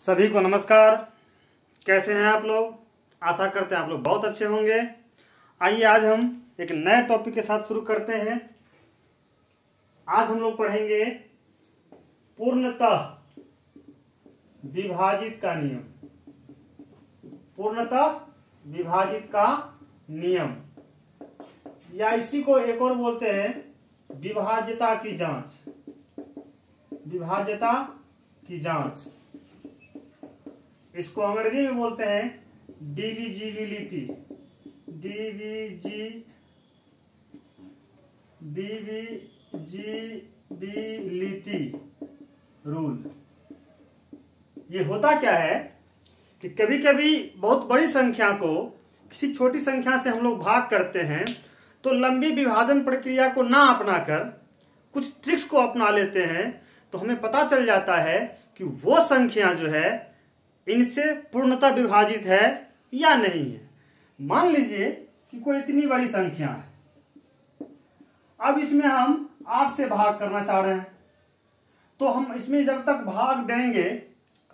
सभी को नमस्कार। कैसे हैं आप लोग? आशा करते हैं आप लोग बहुत अच्छे होंगे। आइए आज हम एक नए टॉपिक के साथ शुरू करते हैं। आज हम लोग पढ़ेंगे पूर्णतः विभाजित का नियम। पूर्णतः विभाजित का नियम, या इसी को एक और बोलते हैं विभाज्यता की जांच। विभाज्यता की जांच, इसको अंग्रेजी में बोलते हैं डिविजिबिलिटी। Divisibility rule. ये होता क्या है कि कभी कभी बहुत बड़ी संख्या को किसी छोटी संख्या से हम लोग भाग करते हैं, तो लंबी विभाजन प्रक्रिया को ना अपनाकर कुछ ट्रिक्स को अपना लेते हैं, तो हमें पता चल जाता है कि वो संख्या जो है इनसे पूर्णतः विभाजित है या नहीं है। मान लीजिए कि कोई इतनी बड़ी संख्या है, अब इसमें हम 8 से भाग करना चाह रहे हैं, तो हम इसमें जब तक भाग देंगे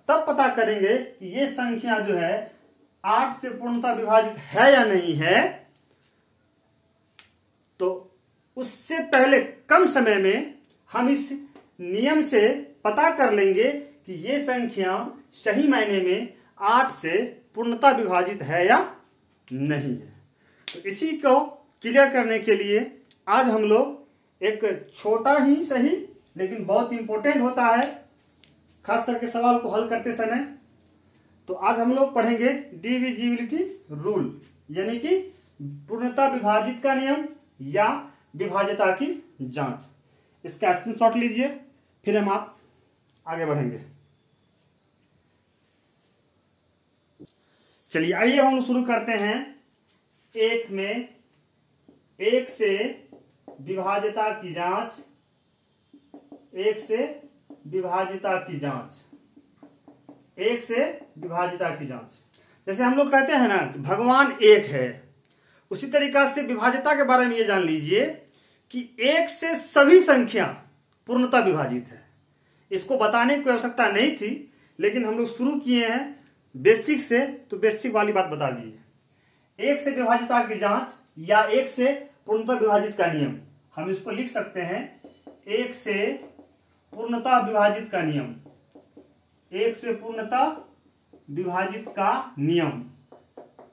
तब पता करेंगे कि ये संख्या जो है 8 से पूर्णतः विभाजित है या नहीं है। तो उससे पहले कम समय में हम इस नियम से पता कर लेंगे कि ये संख्या सही मायने में 8 से पूर्णतः विभाजित है या नहीं है। तो इसी को क्लियर करने के लिए आज हम लोग एक छोटा ही सही लेकिन बहुत इंपॉर्टेंट होता है खास करके सवाल को हल करते समय। तो आज हम लोग पढ़ेंगे डिविजिबिलिटी रूल, यानी कि पूर्णतः विभाजित का नियम या विभाज्यता की जांच। इसका स्क्रीनशॉट लीजिए, फिर हम आप आगे बढ़ेंगे। चलिए आइए हम शुरू करते हैं। एक में 1 से विभाज्यता की जांच। 1 से विभाज्यता की जांच। 1 से विभाज्यता की जांच। जैसे हम लोग कहते हैं ना कि भगवान एक है, उसी तरीका से विभाज्यता के बारे में ये जान लीजिए कि 1 से सभी संख्या पूर्णतः विभाजित है। इसको बताने की आवश्यकता नहीं थी, लेकिन हम लोग शुरू किए हैं बेसिक से, तो बेसिक वाली बात बता दी है। 1 से विभाज्यता की जांच या 1 से पूर्णतः विभाजित का नियम, हम इसको लिख सकते हैं 1 से पूर्णतः विभाजित का नियम। 1 से पूर्णतः विभाजित का नियम,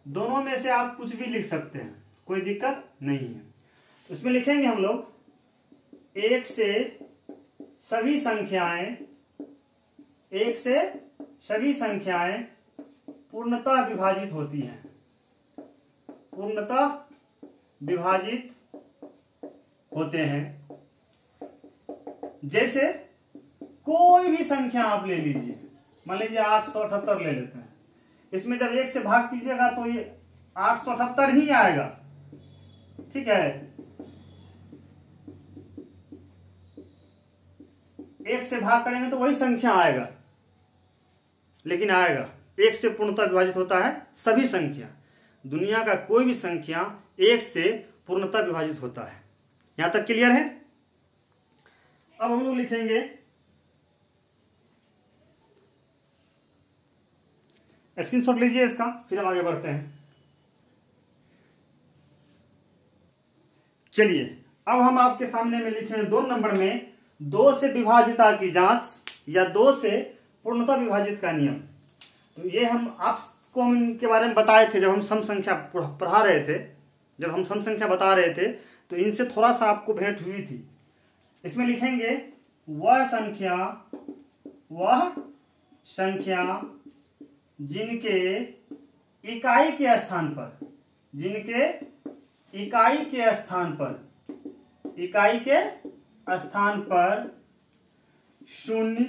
दोनों में से आप कुछ भी लिख सकते हैं, कोई दिक्कत नहीं है। इसमें लिखेंगे हम लोग 1 से सभी संख्याएं, 1 से सभी संख्याएं पूर्णतः विभाजित होती हैं। पूर्णतः विभाजित होते हैं। जैसे कोई भी संख्या आप ले लीजिए, मान लीजिए 878 ले लेते हैं। इसमें जब 1 से भाग कीजिएगा तो ये 878 ही आएगा, ठीक है। 1 से भाग करेंगे तो वही संख्या आएगा, लेकिन आएगा। 1 से पूर्णतः विभाजित होता है सभी संख्या। दुनिया का कोई भी संख्या 1 से पूर्णतः विभाजित होता है। यहां तक क्लियर है? अब हम लोग लिखेंगे स्क्रीनशॉट लीजिए इसका, फिर हम आगे बढ़ते हैं। चलिए अब हम आपके सामने में लिखे हैं 2 नंबर में 2 से विभाज्यता की जांच या 2 से पूर्णतः विभाजित का नियम। तो ये हम आपको इनके बारे में बताए थे जब हम सम संख्या पढ़ा रहे थे, जब हम सम संख्या बता रहे थे, तो इनसे थोड़ा सा आपको भेंट हुई थी। इसमें लिखेंगे वह संख्या जिनके इकाई के स्थान पर, जिनके इकाई के स्थान पर 0,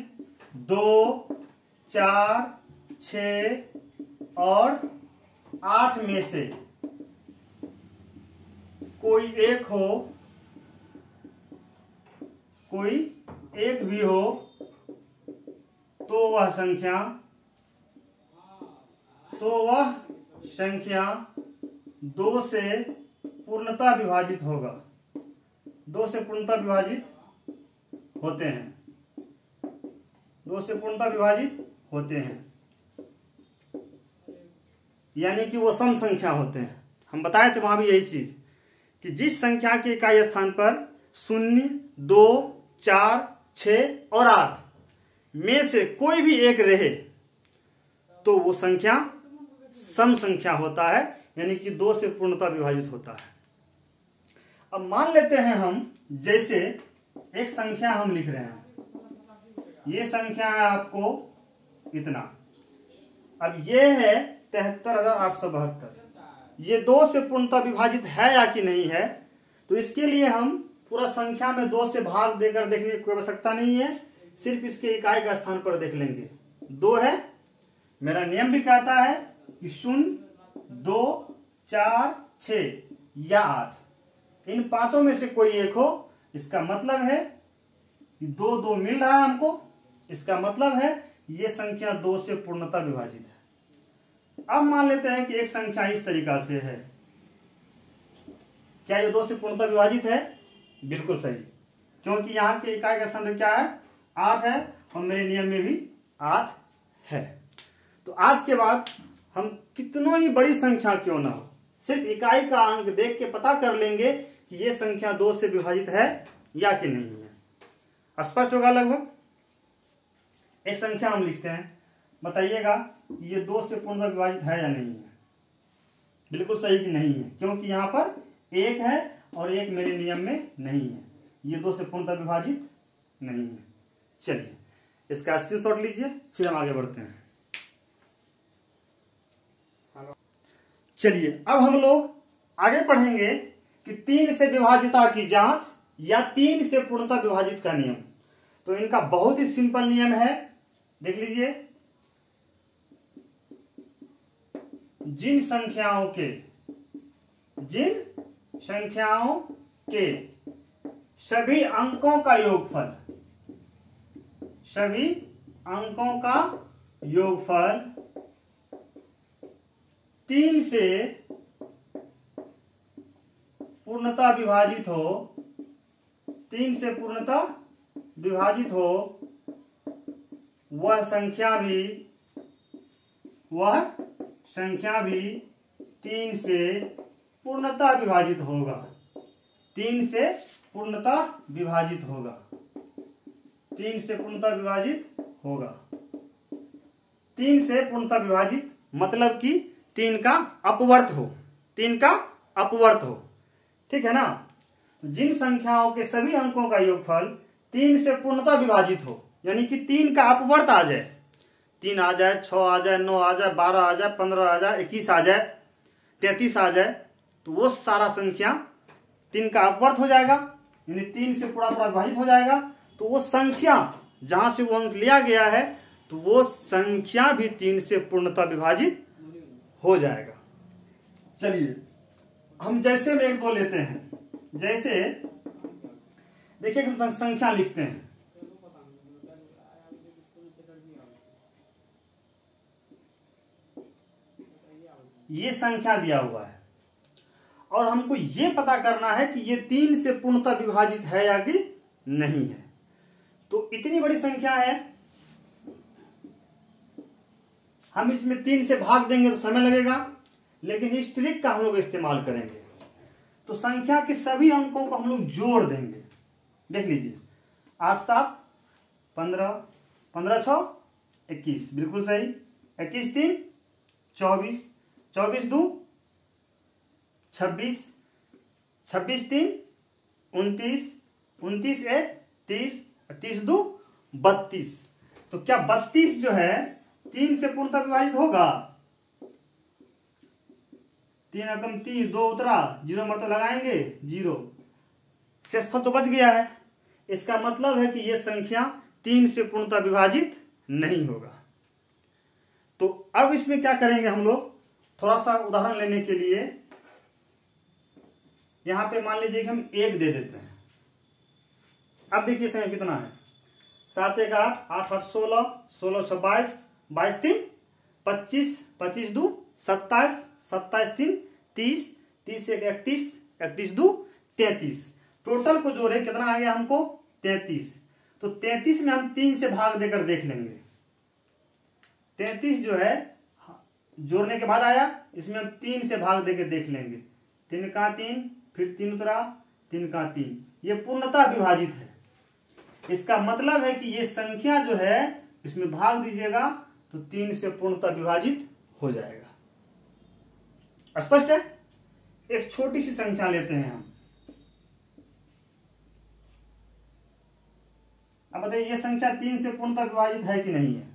2, 4, 6 और 8 में से कोई एक हो, कोई एक भी हो, तो वह संख्या 2 से पूर्णतः विभाजित होगा। 2 से पूर्णतः विभाजित होते हैं। 2 से पूर्णतः विभाजित होते हैं। यानी कि वो सम संख्या होते हैं। हम बताए थे वहां भी यही चीज कि जिस संख्या के इकाई स्थान पर 0, 2, 4, 6 और 8 में से कोई भी एक रहे तो वो संख्या सम संख्या होता है, यानी कि 2 से पूर्णतः विभाजित होता है। अब मान लेते हैं हम, जैसे एक संख्या हम लिख रहे हैं, ये संख्या है आपको इतना, अब ये है 73,872, ये 2 से पूर्णतः विभाजित है या कि नहीं है। तो इसके लिए हम पूरा संख्या में 2 से भाग देकर देखने की कोई आवश्यकता नहीं है, सिर्फ इसके इकाई का स्थान पर देख लेंगे। 2 है, मेरा नियम भी कहता है कि 0, 2, 4, 6 या 8, इन पांचों में से कोई एक हो। इसका मतलब है कि 2, 2 मिल रहा है हमको, इसका मतलब है ये संख्या 2 से पूर्णतः विभाजित है। अब मान लेते हैं कि एक संख्या इस तरीका से है, क्या ये 2 से पूर्णतः विभाजित है? बिल्कुल सही, क्योंकि यहाँ के इकाई का स्थान क्या है? 8 है, और मेरे नियम में भी 8 है। तो आज के बाद हम कितनों ही बड़ी संख्या क्यों ना हो, सिर्फ इकाई का अंक देख के पता कर लेंगे कि ये संख्या 2 से विभाजित है या कि नहीं है। स्पष्ट होगा लगभग। एक संख्या हम लिखते हैं, बताइएगा ये 2 से पूर्णतः विभाजित है या नहीं है। बिल्कुल सही कि नहीं है, क्योंकि यहाँ पर 1 है और 1 मेरे नियम में नहीं है, ये 2 से पूर्णतः विभाजित नहीं है। चलिए इसका स्क्रीनशॉट लीजिए, फिर हम आगे बढ़ते हैं। चलिए अब हम लोग आगे पढ़ेंगे कि 3 से विभाजिता की जांच या 3 से पूर्णतः विभाजित का नियम। तो इनका बहुत ही सिंपल नियम है, देख लीजिए। जिन संख्याओं के सभी अंकों का योगफल, सभी अंकों का योगफल 3 से पूर्णतः विभाजित हो, 3 से पूर्णतः विभाजित हो, वह संख्या भी 3 से पूर्णतः विभाजित होगा, 3 से पूर्णतः विभाजित होगा, 3 से पूर्णतः विभाजित होगा। 3 से पूर्णतः विभाजित मतलब कि 3 का अपवर्त हो, 3 का अपवर्त हो, ठीक है ना। जिन संख्याओं के सभी अंकों का योगफल 3 से पूर्णतः विभाजित हो, यानी कि 3 का अपवर्त आ जाए, 3 आ जाए, 6 आ जाए, 9 आ जाए, 12 आ जाए, 15 आ जाए, 21 आ जाए, 33 आ जाए, तो वो सारा संख्या 3 का अपवर्त हो जाएगा, यानी 3 से पूरा विभाजित हो जाएगा। तो वो संख्या जहां से वो अंक लिया गया है, तो वो संख्या भी 3 से पूर्णतः विभाजित हो जाएगा। चलिए हम जैसे में 1, 2 लेते हैं। जैसे देखिए हम संख्या लिखते हैं, ये संख्या दिया हुआ है और हमको ये पता करना है कि ये 3 से पूर्णतः विभाजित है या कि नहीं है। तो इतनी बड़ी संख्या है, हम इसमें 3 से भाग देंगे तो समय लगेगा, लेकिन इस ट्रिक का हम लोग इस्तेमाल करेंगे। तो संख्या के सभी अंकों को हम लोग जोड़ देंगे। देख लीजिए, 8, 7, 15, 15, 6, 21, बिल्कुल सही, 21, 3, 24, 24, 2, 26, 26, 3, 29, 29, 1, 30, 30, 2, 32। तो क्या 32 जो है 3 से पूर्णतः विभाजित होगा? 3 एकम 3, 2 उतरा, 0 मतलब लगाएंगे 0, शेषफल तो बच गया है। इसका मतलब है कि यह संख्या 3 से पूर्णतः विभाजित नहीं होगा। तो अब इसमें क्या करेंगे हम लोग, थोड़ा सा उदाहरण लेने के लिए यहां पे मान लीजिए कि हम 1 दे देते हैं। अब देखिए संख्या कितना है, 7, 1, 8, 8, 8, 16, 16, 6, 22, 22, 3, 25, 25, 2, 27, 27, 3, 30, 30, 1, 31, 31, 2, 33। टोटल को जोड़े कितना आ गया हमको, 33। तो 33 में हम 3 से भाग देकर देख लेंगे। 33 जो है जोड़ने के बाद आया, इसमें हम 3 से भाग देके देख लेंगे। 3 का 3, फिर 3 उतरा, 3 का 3, ये पूर्णतः विभाजित है। इसका मतलब है कि ये संख्या जो है इसमें भाग दीजिएगा तो 3 से पूर्णतः विभाजित हो जाएगा। स्पष्ट है? एक छोटी सी संख्या लेते हैं हम। अब बताइए ये संख्या 3 से पूर्णतः विभाजित है कि नहीं है?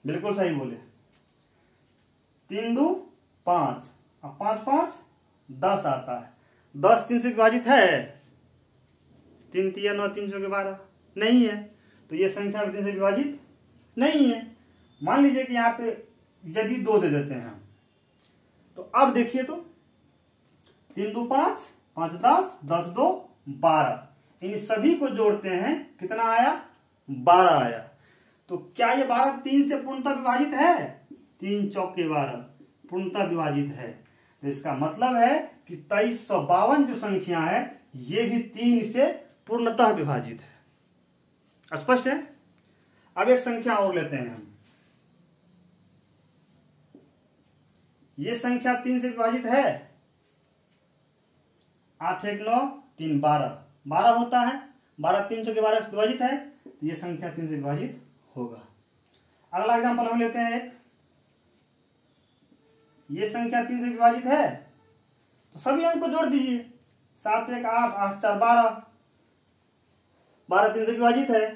बिल्कुल सही बोले। 3 2 5, अब 5 5 10 आता है। 10 3 से विभाजित है? 3 3 9 3 चौके 12 नहीं है, तो ये संख्या 3 से विभाजित नहीं है। मान लीजिए कि यहाँ पे यदि 2 दे देते हैं हम, तो अब देखिए तो 3 2 5, 5 10, 10 2 12, इन सभी को जोड़ते हैं, कितना आया? 12 आया। तो क्या ये 12 3 से पूर्णतः विभाजित है? 3 चौके 12 पूर्णतः विभाजित है। तो इसका मतलब है कि 2352 जो संख्या है ये भी 3 से पूर्णतः विभाजित है। स्पष्ट है? अब एक संख्या और लेते हैं हम। ये संख्या 3 से विभाजित है? 8 1 9 3 12, 12 होता है। 12 3 चौके 12 से विभाजित है, तो ये संख्या 3 से विभाजित होगा। अगला एग्जांपल हम लेते हैं एक। ये संख्या 3 से विभाजित है, तो सभी अंक को जोड़ दीजिए। 7 1 8, 8 4 12, 12 3 से विभाजित है,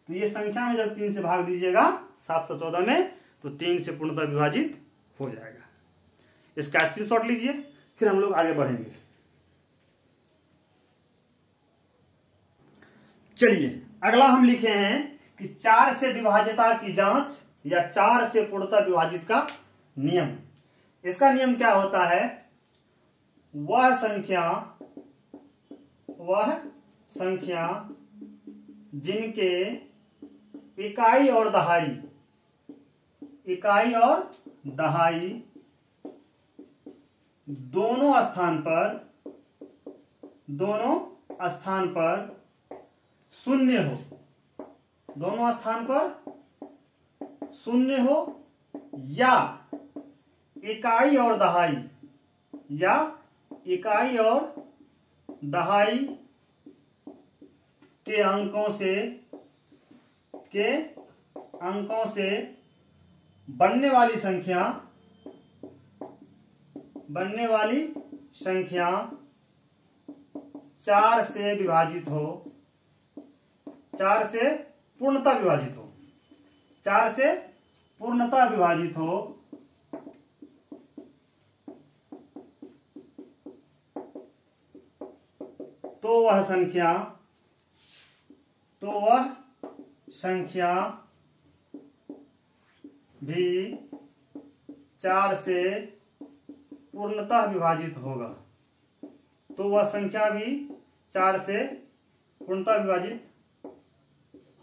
तो ये संख्या में जब 3 से भाग दीजिएगा 714 में, तो 3 से पूर्णतः विभाजित हो जाएगा। इसका स्क्रीनशॉट लीजिए, फिर हम लोग आगे बढ़ेंगे। चलिए अगला हम लिखे हैं कि 4 से विभाज्यता की जांच या 4 से पूर्णतः विभाजित का नियम। इसका नियम क्या होता है? वह संख्या जिनके इकाई और दहाई दोनों स्थान पर शून्य हो, दोनों स्थान पर शून्य हो, या इकाई और दहाई के अंकों से बनने वाली संख्या 4 से विभाजित हो, 4 से पूर्णतः विभाजित हो, 4 से पूर्णतः विभाजित हो, तो वह संख्या भी 4 से पूर्णतः विभाजित होगा। तो वह संख्या भी 4 से पूर्णतः विभाजित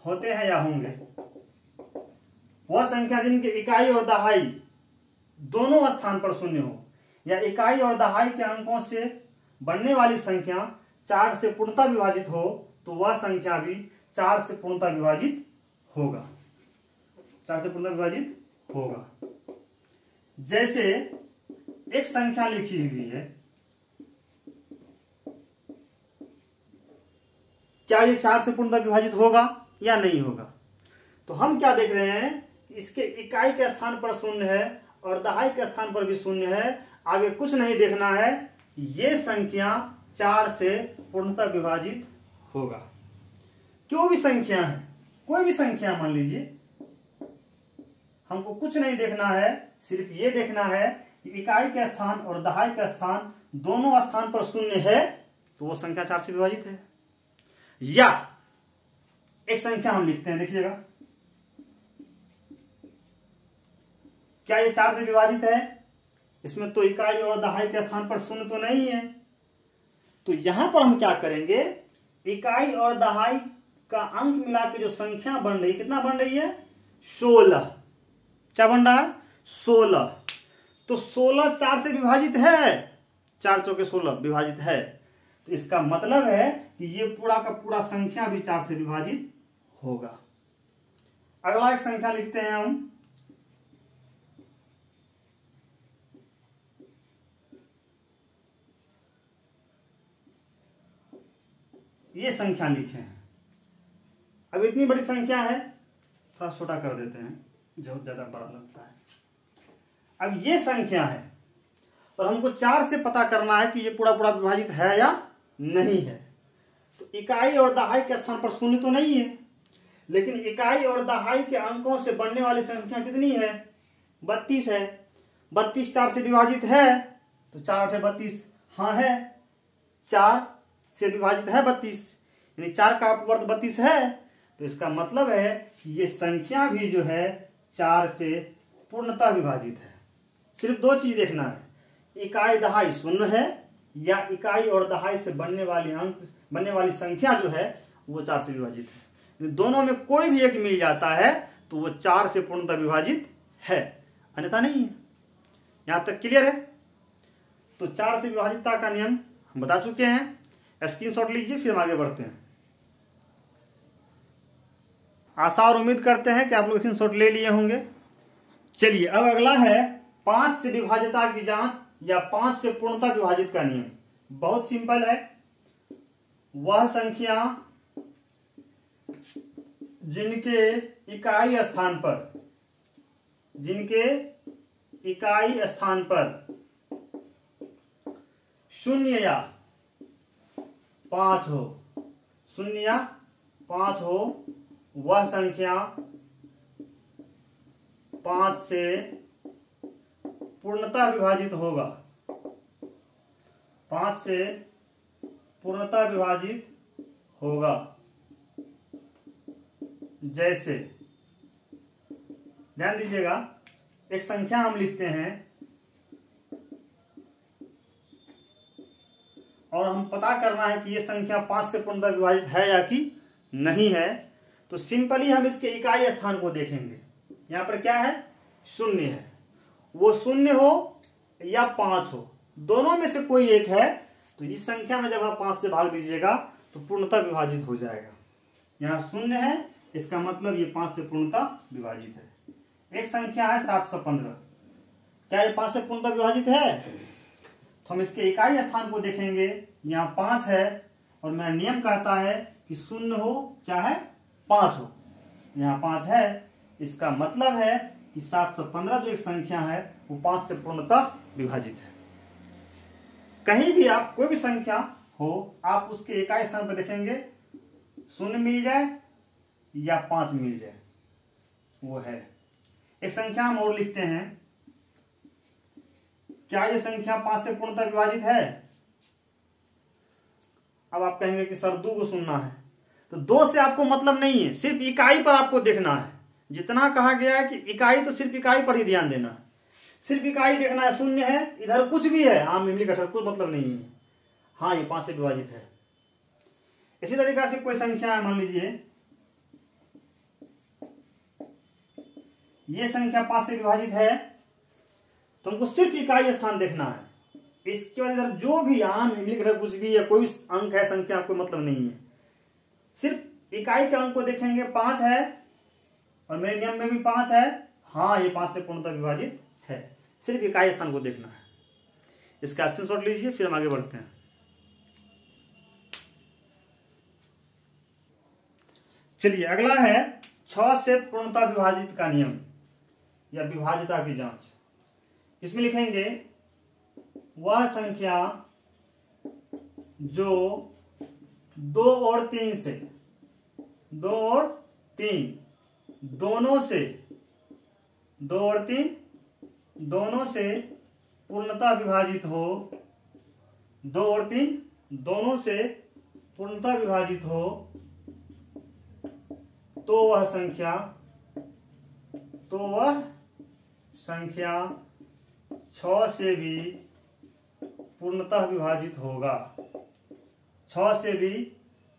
होते हैं या होंगे। वह संख्या जिनके इकाई और दहाई दोनों स्थान पर शून्य हो, या इकाई और दहाई के अंकों से बनने वाली संख्या 4 से पूर्णतः विभाजित हो, तो वह संख्या भी 4 से पूर्णतः विभाजित होगा। 4 से पूर्णतः विभाजित होगा। जैसे एक संख्या लिखी हुई है, क्या ये 4 से पूर्णतः विभाजित होगा या नहीं होगा? तो हम क्या देख रहे हैं, इसके इकाई के स्थान पर शून्य है और दहाई के स्थान पर भी शून्य है। आगे कुछ नहीं देखना है, ये संख्या 4 से पूर्णतः विभाजित होगा। क्यों भी संख्या है, कोई भी संख्या मान लीजिए, हमको कुछ नहीं देखना है, सिर्फ ये देखना है कि इकाई के स्थान और दहाई का स्थान दोनों स्थान पर शून्य है, तो वो संख्या 4 से विभाजित है। या एक संख्या हम लिखते हैं, देखिएगा, क्या ये 4 से विभाजित है? इसमें तो इकाई और दहाई के स्थान पर शून्य तो नहीं है। तो यहां पर हम क्या करेंगे, इकाई और दहाई का अंक मिला के जो संख्या बन रही, कितना बन रही है? 16। क्या बन रहा है? 16। तो 16 4 से विभाजित है, 4 चौके 16 विभाजित है। तो इसका मतलब है कि ये पूरा का पूरा संख्या भी 4 से विभाजित होगा। अगला एक संख्या लिखते हैं हम, ये संख्या लिखे हैं। अब इतनी बड़ी संख्या है, थोड़ा छोटा कर देते हैं, जो ज्यादा बड़ा लगता है। अब ये संख्या है और हमको 4 से पता करना है कि ये पूरा पूरा विभाजित है या नहीं है। तो इकाई और दहाई के स्थान पर शून्य तो नहीं है, लेकिन इकाई और दहाई के अंकों से बनने वाली संख्या कितनी है? 32 है। 32 4 से विभाजित है, तो 4 8 32, हाँ है, 4 से विभाजित है 32, यानी 4 का अपवर्त 32 है। तो इसका मतलब है कि ये संख्या भी जो है 4 से पूर्णतः विभाजित है। सिर्फ 2 चीज देखना है, इकाई दहाई शून्य है या इकाई और दहाई से बनने वाली संख्या जो है वो 4 से विभाजित है। दोनों में कोई भी एक मिल जाता है तो वो 4 से पूर्णतः विभाजित है, अन्यथा नहीं है। यहां तक क्लियर है? तो 4 से विभाजितता का नियम हम बता चुके हैं, स्क्रीनशॉट लीजिए, फिर हम आगे बढ़ते हैं। आशा और उम्मीद करते हैं कि आप लोग स्क्रीनशॉट ले लिए होंगे। चलिए अब अगला है 5 से विभाजितता की जांच या 5 से पूर्णतः विभाजित का नियम। बहुत सिंपल है, वह संख्या जिनके इकाई स्थान पर 0 या 5 हो, 0 या 5 हो, वह संख्या 5 से पूर्णतः विभाजित होगा। 5 से पूर्णतः विभाजित होगा। जैसे ध्यान दीजिएगा, एक संख्या हम लिखते हैं और हम पता करना है कि यह संख्या 5 से पूर्णतः विभाजित है या कि नहीं है। तो सिंपली हम इसके इकाई स्थान को देखेंगे। यहां पर क्या है? 0 है। वो 0 हो या 5 हो, दोनों में से कोई एक है, तो इस संख्या में जब आप 5 से भाग दीजिएगा तो पूर्णतः विभाजित हो जाएगा। यहां 0 है, इसका मतलब ये 5 से पूर्णतः विभाजित है। एक संख्या है 715, क्या ये 5 से पूर्णतः विभाजित है? तो हम इसके इकाई स्थान को देखेंगे। यहाँ 5 है और मेरा नियम कहता है कि 0 हो चाहे 5 हो, यहाँ 5 है, इसका मतलब है कि 715 जो एक संख्या है वो 5 से पूर्णतः विभाजित है। कहीं भी आप कोई भी संख्या हो, आप उसके इकाई स्थान पर देखेंगे, 0 मिल जाए या 5 मिल जाए, वो है। एक संख्या हम और लिखते हैं, क्या ये संख्या 5 से पूर्णतः विभाजित है? अब आप कहेंगे कि सर 2 को सुनना है, तो 2 से आपको मतलब नहीं है, सिर्फ इकाई पर आपको देखना है। जितना कहा गया है कि इकाई, तो सिर्फ इकाई पर ही ध्यान देना है, सिर्फ इकाई देखना है। 0 है, इधर कुछ भी है, आम इमली कटहल, कुछ मतलब नहीं है, हाँ ये 5 से विभाजित है। इसी तरीका से कोई संख्या है, मान लीजिए ये संख्या 5 से विभाजित है, तो हमको सिर्फ इकाई स्थान देखना है। इसके बाद इधर जो भी आम इमली कटहल कुछ भी है, कोई भी अंक है, संख्या कोई मतलब नहीं है, सिर्फ इकाई के अंक को देखेंगे। 5 है और मेरे नियम में भी 5 है, हाँ ये 5 से पूर्णतः विभाजित है, सिर्फ इकाई स्थान को देखना है। इसका स्क्रीनशॉट लीजिए, फिर हम आगे बढ़ते हैं। चलिए अगला है 6 से पूर्णतः विभाजित का नियम या विभाजिता की जांच। इसमें लिखेंगे, वह संख्या जो 2 और 3 से, 2 और 3 दोनों से, 2 और 3 दोनों से पूर्णतः विभाजित हो, 2 और 3 दोनों से पूर्णतः विभाजित हो, तो वह संख्या 6 से भी पूर्णतः विभाजित होगा। 6 से भी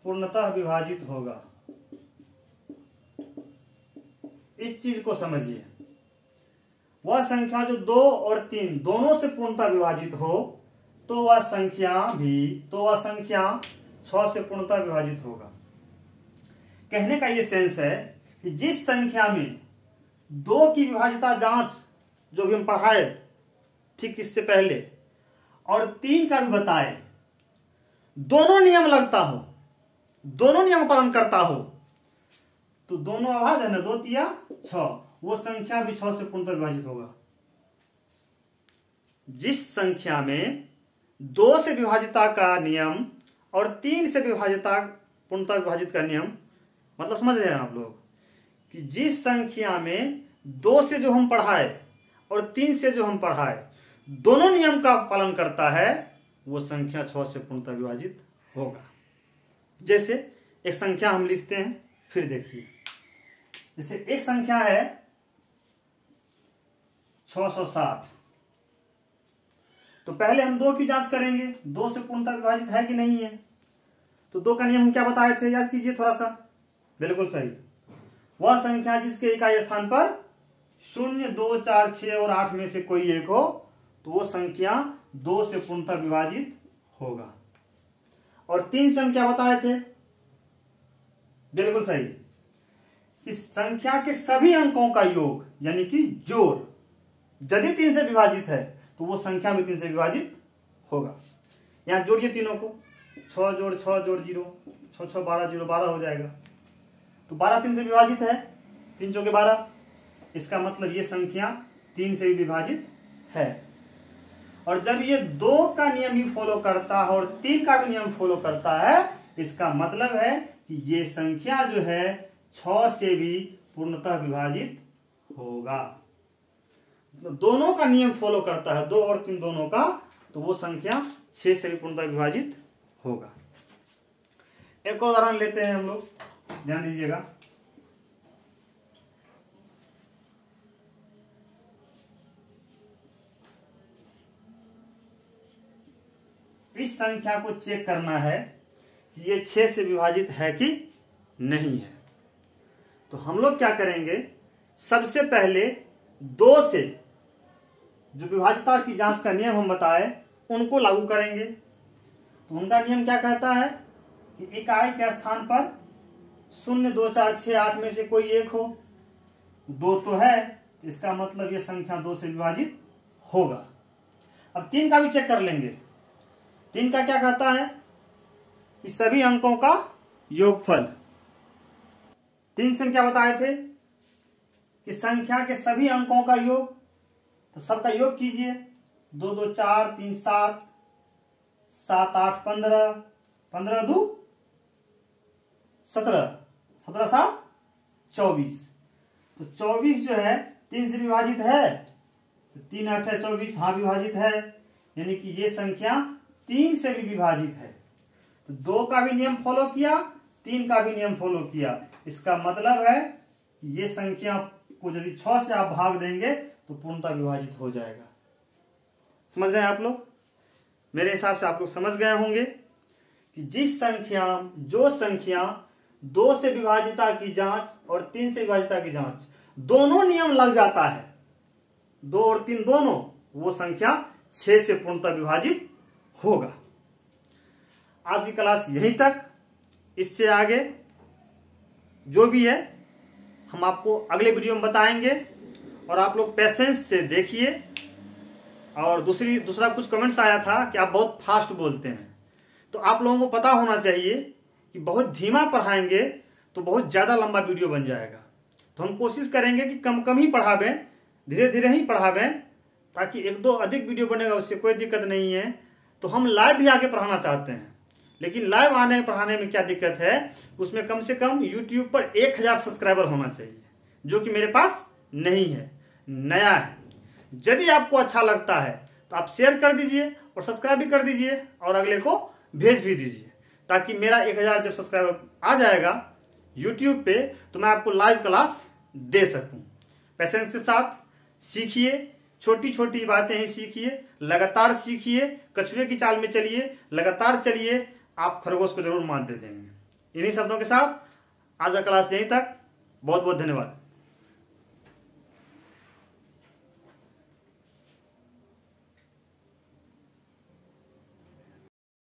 पूर्णतः विभाजित होगा। इस चीज को समझिए, वह संख्या जो 2 और 3 दोनों से पूर्णतः विभाजित हो, तो वह संख्या 6 से पूर्णतः विभाजित होगा। कहने का ये सेंस है कि जिस संख्या में 2 की विभाजिता जांच जो भी हम पढ़ाए ठीक इससे पहले, और 3 का भी बताए, दोनों नियम लगता हो, दोनों नियम पालन करता हो तो दोनों अभाज्य है ना, 2 तिया 6, वो संख्या भी 6 से पूर्णतः विभाजित होगा। जिस संख्या में 2 से विभाजिता का नियम और 3 से विभाजिता पूर्णतः विभाजित का नियम, मतलब समझ रहे हैं आप लोग कि जिस संख्या में 2 से जो हम पढ़ाए और 3 से जो हम पढ़ाए दोनों नियम का पालन करता है वो संख्या 6 से पूर्णतः विभाजित होगा। जैसे एक संख्या हम लिखते हैं, फिर देखिए, जैसे एक संख्या है 660, तो पहले हम 2 की जांच करेंगे, 2 से पूर्णतः विभाजित है कि नहीं है। तो 2 का नियम हम क्या बताए थे, याद कीजिए थोड़ा सा। बिल्कुल सही, वह संख्या जिसके इकाई स्थान पर 0, 2, 4, 6 और 8 में से कोई एक हो तो वो संख्या 2 से पूर्णतः विभाजित होगा। और 3 से हम क्या बताए थे, बिल्कुल सही, इस संख्या के सभी अंकों का योग यानी कि जोड़ यदि 3 से विभाजित है तो वो संख्या भी 3 से विभाजित होगा। यहां जोड़िए तीनों को, 6 जोड़ 6 जोड़ 0, 6 6 12 0 12 हो जाएगा। तो 12 3 से विभाजित है, 3 चौके 12, इसका मतलब ये संख्या 3 से भी विभाजित है। और जब ये 2 का नियम भी फॉलो करता है और 3 का भी नियम फॉलो करता है, इसका मतलब है कि ये संख्या जो है 6 से भी पूर्णतः विभाजित होगा। तो दोनों का नियम फॉलो करता है, 2 और 3 दोनों का, तो वो संख्या 6 से भी पूर्णतः विभाजित होगा। एक और उदाहरण लेते हैं हम लोग, ध्यान दीजिएगा। इस संख्या को चेक करना है कि ये 6 से विभाजित है कि नहीं है। तो हम लोग क्या करेंगे, सबसे पहले 2 से जो विभाजिता की जांच का नियम हम बताए उनको लागू करेंगे। तो उनका नियम क्या कहता है कि इकाई के स्थान पर 0, 2, 4, 6, 8 में से कोई एक हो, 2 तो है, इसका मतलब ये संख्या 2 से विभाजित होगा। अब 3 का भी चेक कर लेंगे। 3 का क्या कहता है कि सभी अंकों का योगफल। 3 से हम क्या बताए थे कि संख्या के सभी अंकों का योग, तो सबका योग कीजिए, 2 2 4 3 7 7 8 15 15 2 17 17 7 24। तो 24 जो है 3 से विभाजित है, 3 8 है 24, हाँ विभाजित है, यानी कि ये संख्या 3 से भी विभाजित है। तो 2 का भी नियम फॉलो किया, 3 का भी नियम फॉलो किया, इसका मतलब है कि ये संख्या को यदि 6 से आप भाग देंगे तो पूर्णतः विभाजित हो जाएगा। समझ रहे हैं आप लोग? मेरे हिसाब से आप लोग समझ गए होंगे कि जो संख्या 2 से विभाजिता की जांच और 3 से विभाजिता की जांच दोनों नियम लग जाता है, 2 और 3 दोनों, वो संख्या 6 से पूर्णतः विभाजित होगा। आज की क्लास यहीं तक। इससे आगे जो भी है हम आपको अगले वीडियो में बताएंगे और आप लोग पेशेंस से देखिए। और दूसरा कुछ कमेंट्स आया था कि आप बहुत फास्ट बोलते हैं, तो आप लोगों को पता होना चाहिए कि बहुत धीमा पढ़ाएंगे तो बहुत ज्यादा लंबा वीडियो बन जाएगा। तो हम कोशिश करेंगे कि कम कम ही पढ़ावें, धीरे धीरे ही पढ़ावें, ताकि 1-2 अधिक वीडियो बनेगा, उससे कोई दिक्कत नहीं है। तो हम लाइव भी आगे पढ़ाना चाहते हैं, लेकिन लाइव आने पढ़ाने में क्या दिक्कत है, उसमें कम से कम YouTube पर 1000 सब्सक्राइबर होना चाहिए, जो कि मेरे पास नहीं है, नया है। यदि आपको अच्छा लगता है तो आप शेयर कर दीजिए और सब्सक्राइब भी कर दीजिए और अगले को भेज भी दीजिए, ताकि मेरा 1000 जब सब्सक्राइबर आ जाएगा YouTube पे तो मैं आपको लाइव क्लास दे सकूं। पेशेंस के साथ सीखिए, छोटी छोटी बातें ही सीखिए, लगातार सीखिए, कछुए की चाल में चलिए, लगातार चलिए, आप खरगोश को जरूर मात दे देंगे। इन्हीं शब्दों के साथ आज का क्लास यहीं तक। बहुत बहुत धन्यवाद।